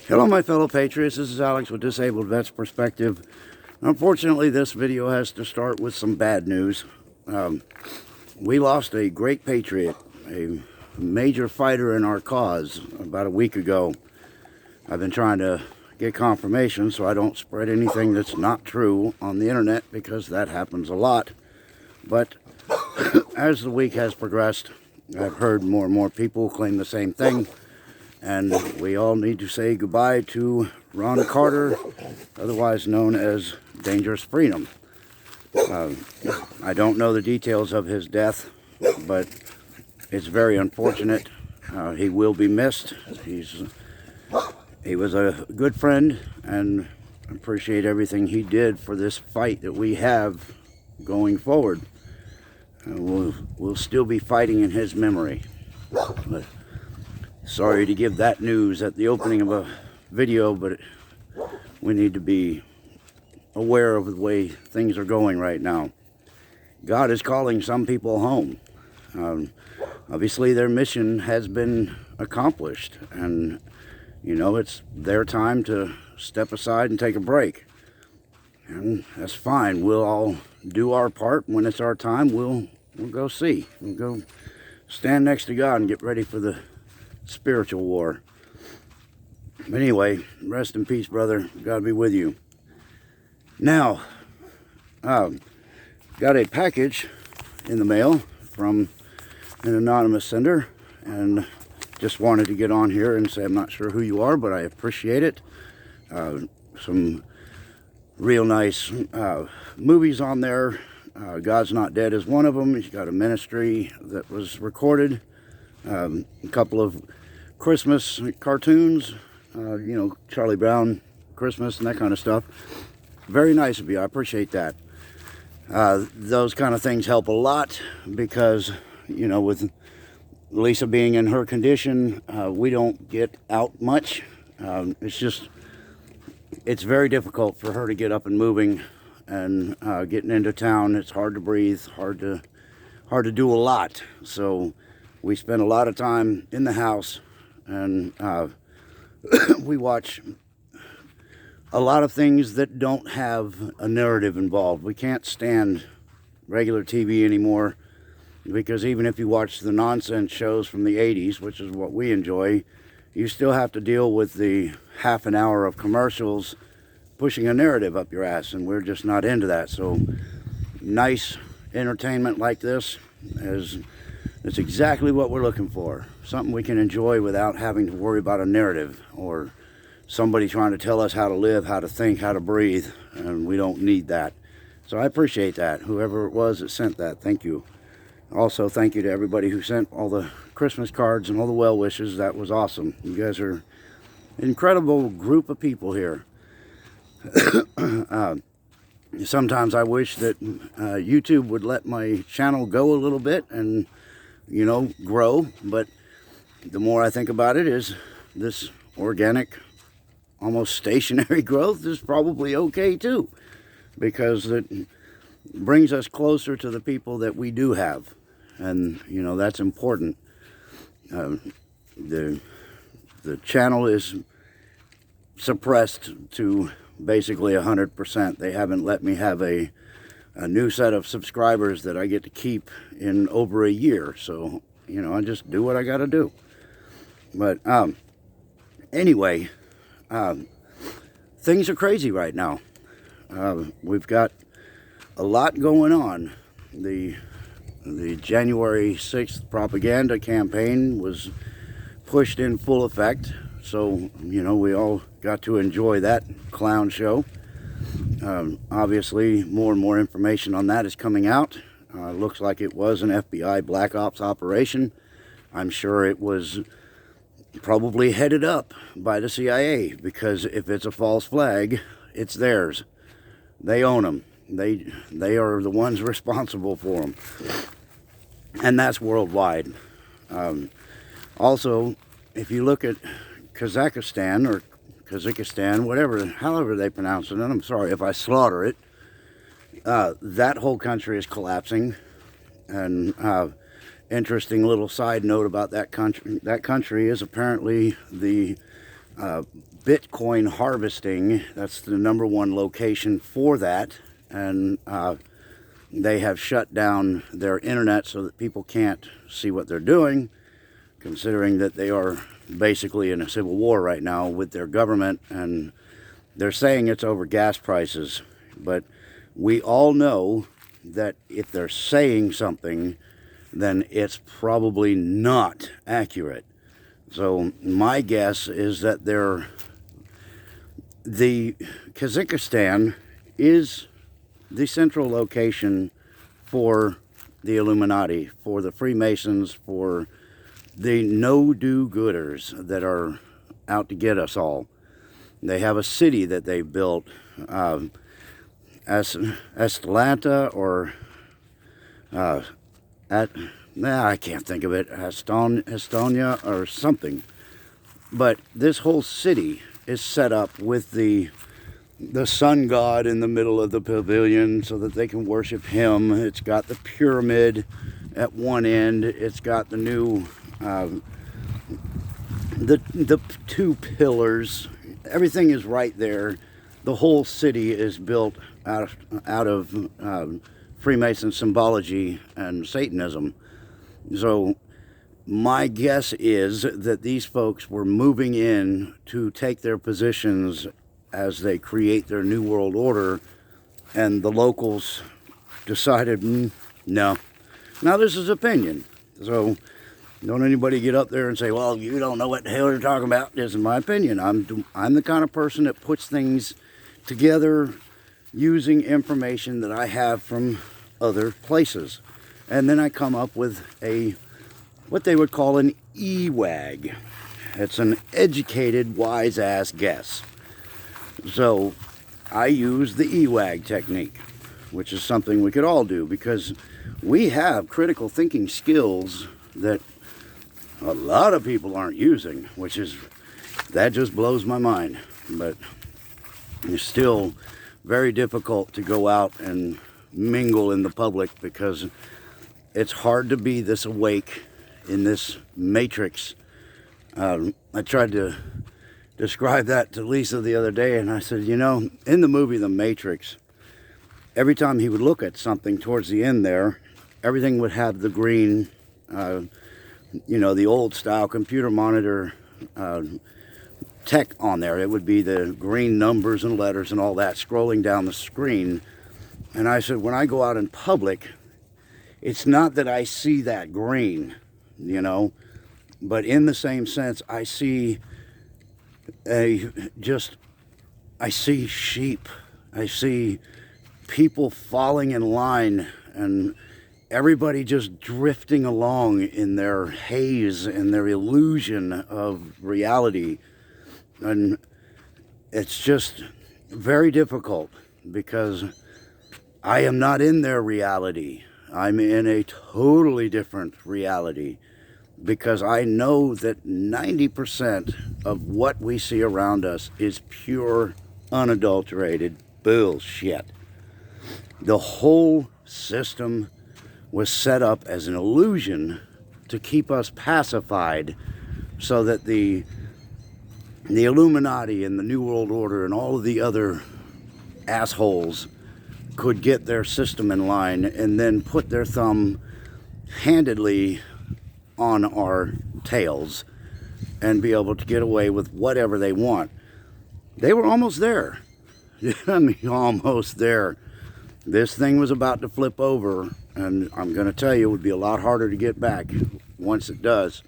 Hello my fellow Patriots, this is Alex with Disabled Vets Perspective. Unfortunately, this video has to start with some bad news. We lost a great Patriot, a major fighter in our cause about a week ago. I've been trying to get confirmation so I don't spread anything that's not true on the internet, because that happens a lot. But as the week has progressed, I've heard more and more people claim the same thing. And we all need to say goodbye to Ron Carter, otherwise known as Dangerous Freedom. I don't know the details of his death, but it's very unfortunate. He will be missed. He was a good friend, and appreciate everything he did for this fight that we have going forward. We'll still be fighting in his memory. But sorry to give that news at the opening of a video, but we need to be aware of the way things are going right now. God is calling some people home. Obviously, their mission has been accomplished, and you know, it's their time to step aside and take a break. And that's fine. We'll all do our part. When it's our time, we'll go see. We'll go stand next to God and get ready for the spiritual war. But anyway, rest in peace, brother. God be with you. Now, got a package in the mail from an anonymous sender, and just wanted to get on here and say I'm not sure who you are, but I appreciate it. Some real nice movies on there. God's Not Dead is one of them. He's got a ministry that was recorded. A couple of Christmas cartoons, you know, Charlie Brown Christmas and that kind of stuff. Very nice of you. I appreciate that. Those kind of things help a lot, because, you know, with Lisa being in her condition, we don't get out much. It's very difficult for her to get up and moving, and getting into town. It's hard to breathe, hard to do a lot. So we spend a lot of time in the house, and we watch a lot of things that don't have a narrative involved. We can't stand regular TV anymore, because even if you watch the nonsense shows from the 80s, which is what we enjoy, you still have to deal with the half an hour of commercials pushing a narrative up your ass, and we're just not into that. So nice entertainment like this it's exactly what we're looking for. Something we can enjoy without having to worry about a narrative or somebody trying to tell us how to live, how to think, how to breathe, and we don't need that. So I appreciate that. Whoever it was that sent that, thank you. Also, thank you to everybody who sent all the Christmas cards and all the well wishes. That was awesome. You guys are an incredible group of people here. Sometimes I wish that YouTube would let my channel go a little bit and, you know, grow. But the more I think about it, is this organic, almost stationary growth is probably okay too, because it brings us closer to the people that we do have, and you know, that's important. The channel is suppressed to basically 100%. They haven't let me have a new set of subscribers that I get to keep in over a year. So, you know, I just do what I got to do. But anyway, things are crazy right now. We've got a lot going on. The January 6th propaganda campaign was pushed in full effect. So, you know, we all got to enjoy that clown show. Obviously, more and more information on that is coming out. Looks like it was an FBI Black Ops operation. I'm sure it was probably headed up by the CIA, because if it's a false flag, it's theirs. They own them. They are the ones responsible for them. And that's worldwide. Also, if you look at Kazakhstan, or Kazakhstan, whatever, however they pronounce it, and I'm sorry if I slaughter it, that whole country is collapsing. And interesting little side note about that country is apparently the Bitcoin harvesting. That's the #1 location for that. And they have shut down their internet so that people can't see what they're doing, considering that they are basically in a civil war right now with their government, and they're saying it's over gas prices. But we all know that if they're saying something, then it's probably not accurate. So my guess is that the Kazakhstan is the central location for the Illuminati, for the Freemasons, for the no-do-gooders that are out to get us all. They have a city that they built, Atlanta, or I can't think of it, Estonia or something. But this whole city is set up with the sun god in the middle of the pavilion so that they can worship him. It's got the pyramid at one end. It's got the new the 2 pillars. Everything is right there. The whole city is built out of Freemason symbology and Satanism. So my guess is that these folks were moving in to take their positions as they create their new world order, and the locals decided, no. Now this is opinion, so don't anybody get up there and say, well, you don't know what the hell you're talking about. This is my opinion. I'm the kind of person that puts things together using information that I have from other places, and then I come up with what they would call an EWAG. It's an educated, wise-ass guess. So I use the EWAG technique, which is something we could all do, because we have critical thinking skills that a lot of people aren't using, that just blows my mind. But it's still very difficult to go out and mingle in the public, because it's hard to be this awake in this matrix. I tried to describe that to Lisa the other day, and I said, in the movie The Matrix, every time he would look at something towards the end there, everything would have the green, the old style computer monitor tech on there. It would be the green numbers and letters and all that scrolling down the screen. And I said, when I go out in public, it's not that I see that green, but in the same sense, I see I see sheep. I see people falling in line, and everybody just drifting along in their haze and their illusion of reality. And it's just very difficult, because I am not in their reality. I'm in a totally different reality, because I know that 90% of what we see around us is pure, unadulterated bullshit. The whole system was set up as an illusion to keep us pacified, so that the Illuminati and the New World Order and all of the other assholes could get their system in line and then put their thumb handedly on our tails and be able to get away with whatever they want. They were almost there. I mean, almost there. This thing was about to flip over, and I'm going to tell you, it would be a lot harder to get back once it does.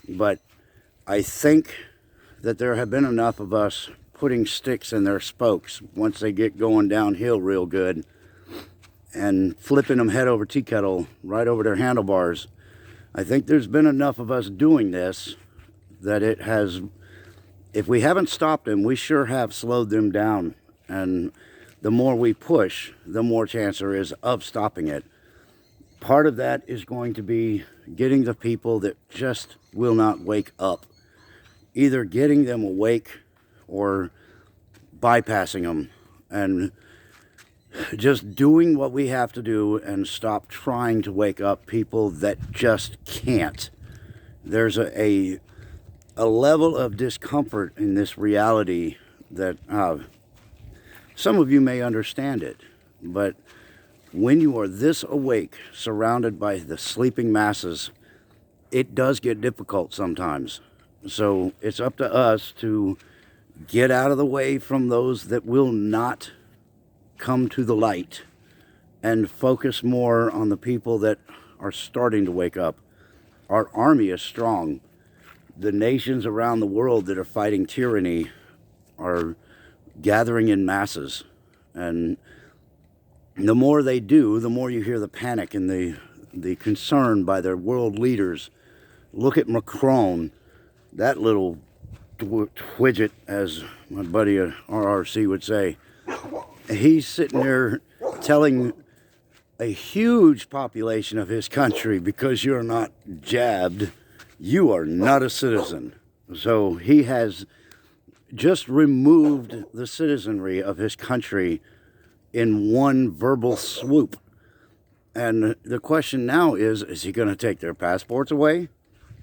But I think that there have been enough of us putting sticks in their spokes once they get going downhill real good, and flipping them head over tea kettle right over their handlebars. I think there's been enough of us doing this that it has, if we haven't stopped them, we sure have slowed them down. And the more we push, the more chance there is of stopping it. Part of that is going to be getting the people that just will not wake up. Either getting them awake or bypassing them, and just doing what we have to do and stop trying to wake up people that just can't. There's a a level of discomfort in this reality that some of you may understand it, but when you are this awake, surrounded by the sleeping masses, it does get difficult sometimes. So it's up to us to get out of the way from those that will not come to the light and focus more on the people that are starting to wake up. Our army is strong. The nations around the world that are fighting tyranny are gathering in masses. And the more they do, the more you hear the panic and the concern by their world leaders. Look at Macron, that little twidget, as my buddy at RRC would say. He's sitting there telling a huge population of his country, because you're not jabbed, you are not a citizen. So he has just removed the citizenry of his country in one verbal swoop. And the question now is he going to take their passports away?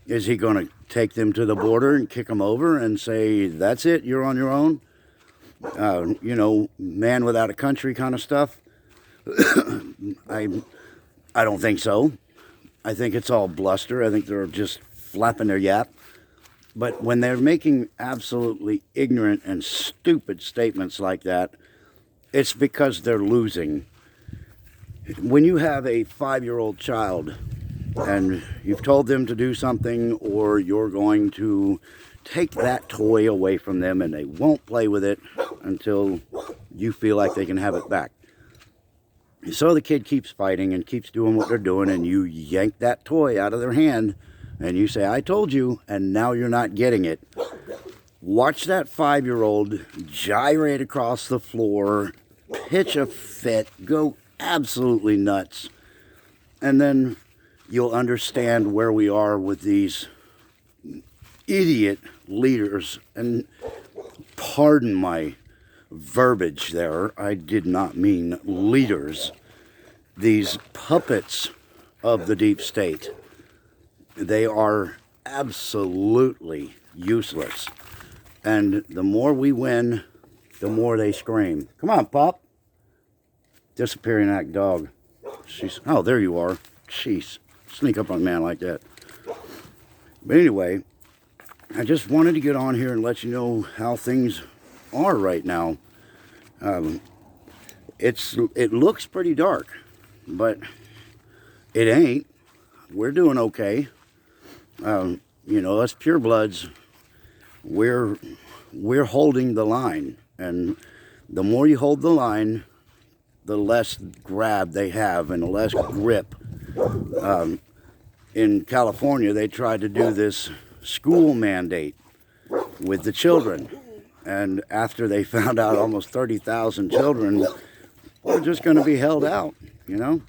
Is he going to take them to the border and kick them over and say, that's it, you're on your own? You know, man without a country kind of stuff? I don't think so. I think it's all bluster. I think they're just flapping their yap. But when they're making absolutely ignorant and stupid statements like that, it's because they're losing. When you have a 5-year-old child and you've told them to do something, or you're going to take that toy away from them and they won't play with it until you feel like they can have it back. So the kid keeps fighting and keeps doing what they're doing, and you yank that toy out of their hand and you say, I told you, and now you're not getting it. Watch that 5-year-old gyrate across the floor, pitch a fit, go absolutely nuts, and then you'll understand where we are with these idiot leaders. And pardon my verbiage there, I did not mean leaders. These puppets of the deep state, they are absolutely useless. And the more we win, the more they scream. Come on, Pop. Disappearing act dog. Oh, there you are. Jeez. Sneak up on a man like that. But anyway, I just wanted to get on here and let you know how things are right now. It looks pretty dark, but it ain't. We're doing okay. You know, us purebloods, we're holding the line, and the more you hold the line, the less grab they have and the less grip. In California, they tried to do this school mandate with the children, and after they found out almost 30,000 children were just going to be held out, you know,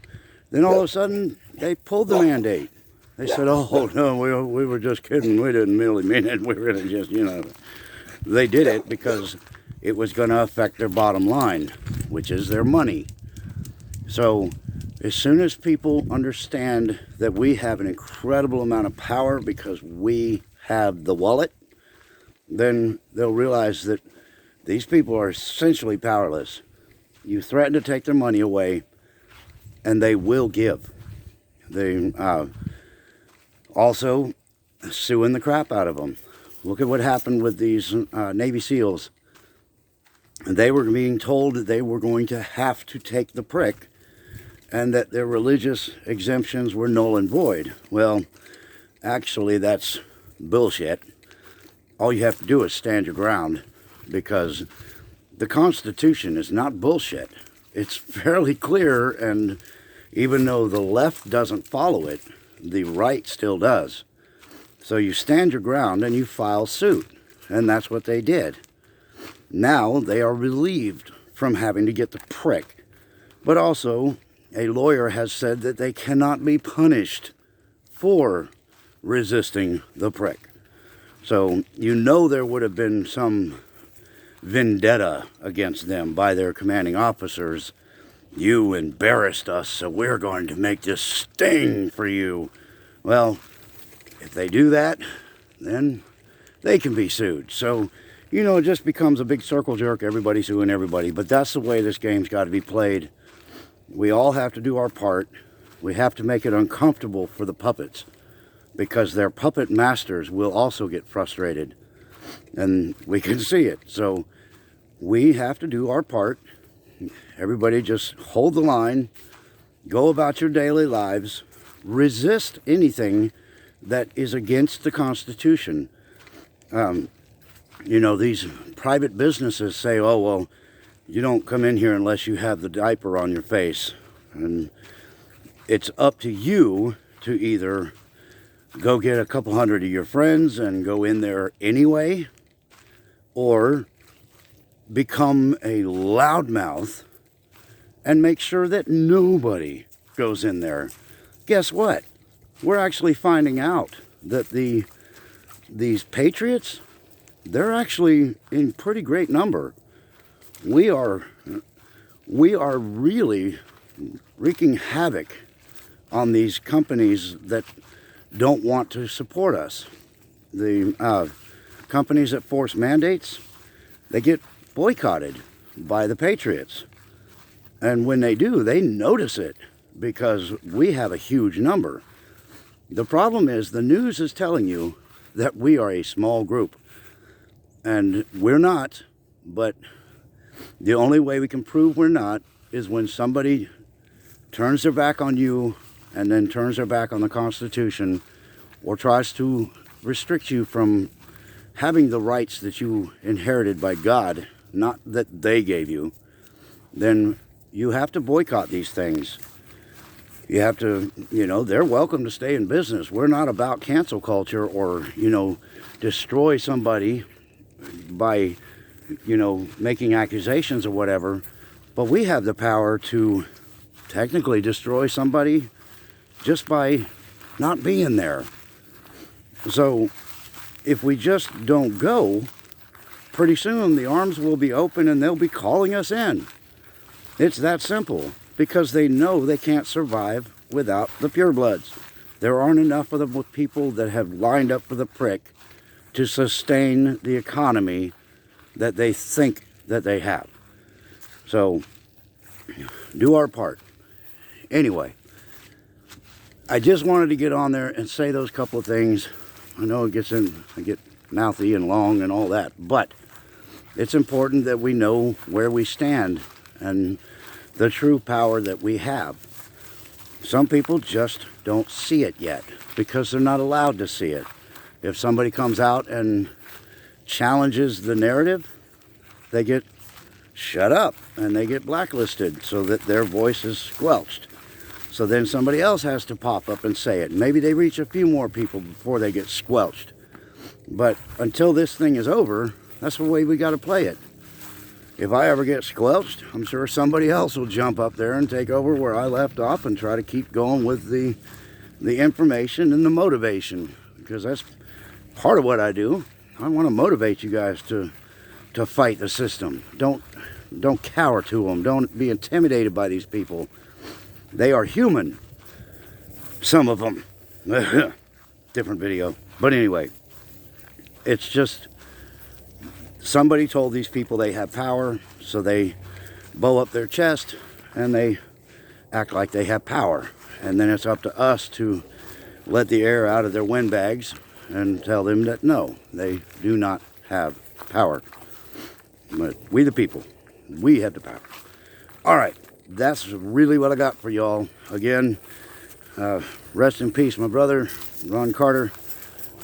then all of a sudden they pulled the mandate. They said, oh, no, we were just kidding. We didn't really mean it. We really just, you know. They did it because it was going to affect their bottom line, which is their money. So as soon as people understand that we have an incredible amount of power because we have the wallet, then they'll realize that these people are essentially powerless. You threaten to take their money away, and they will give. They also suing the crap out of them. Look at what happened with these Navy SEALs. They were being told that they were going to have to take the prick, and that their religious exemptions were null and void. Well, actually, that's bullshit. All you have to do is stand your ground, because the Constitution is not bullshit. It's fairly clear, and even though the left doesn't follow it, the right still does. So you stand your ground and you file suit, and that's what they did. Now they are relieved from having to get the prick, but also a lawyer has said that they cannot be punished for resisting the prick. So you know there would have been some vendetta against them by their commanding officers. You embarrassed us, so we're going to make this sting for you. Well, if they do that, then they can be sued. So, you know, it just becomes a big circle jerk. Everybody's suing everybody. But that's the way this game's got to be played. We all have to do our part. We have to make it uncomfortable for the puppets, because their puppet masters will also get frustrated. And we can see it. So we have to do our part. Everybody just hold the line. Go about your daily lives. Resist anything that is against the Constitution. You know, these private businesses say, oh, well, you don't come in here unless you have the diaper on your face. And it's up to you to either go get a couple hundred of your friends and go in there anyway, or become a loudmouth and make sure that nobody goes in there. Guess what? We're actually finding out that these Patriots, they're actually in pretty great number. We are really wreaking havoc on these companies that don't want to support us. The companies that force mandates, they get boycotted by the Patriots. And when they do, they notice it, because we have a huge number. The problem is the news is telling you that we are a small group. And we're not, but the only way we can prove we're not is when somebody turns their back on you and then turns their back on the Constitution, or tries to restrict you from having the rights that you inherited by God, not that they gave you. Then you have to boycott these things. You have to, you know, they're welcome to stay in business. We're not about cancel culture or, you know, destroy somebody by, you know, making accusations or whatever. But we have the power to technically destroy somebody just by not being there. So if we just don't go, pretty soon the arms will be open and they'll be calling us in. It's that simple, because they know they can't survive without the purebloods. There aren't enough of the people that have lined up for the prick to sustain the economy that they think that they have. So do our part. Anyway, I just wanted to get on there and say those couple of things. I know I get mouthy and long and all that, but it's important that we know where we stand and the true power that we have. Some people just don't see it yet because they're not allowed to see it. If somebody comes out and challenges the narrative, they get shut up and they get blacklisted so that their voice is squelched. So then somebody else has to pop up and say it. Maybe they reach a few more people before they get squelched. But until this thing is over, that's the way we got to play it. If I ever get squelched, I'm sure somebody else will jump up there and take over where I left off and try to keep going with the information and the motivation. Because that's part of what I do. I want to motivate you guys to fight the system. Don't cower to them. Don't be intimidated by these people. They are human. Some of them. Different video. But anyway, it's just somebody told these people they have power, so they bow up their chest and they act like they have power. And then it's up to us to let the air out of their windbags and tell them that no, they do not have power. But we the people, we have the power. All right, that's really what I got for y'all. Again, rest in peace, my brother, Ron Carter,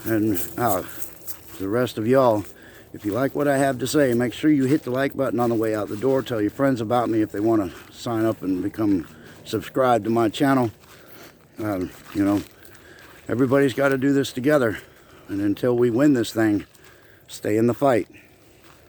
and the rest of y'all. If you like what I have to say, make sure you hit the like button on the way out the door. Tell your friends about me if they want to sign up and become subscribed to my channel. You know, everybody's got to do this together. And until we win this thing, stay in the fight.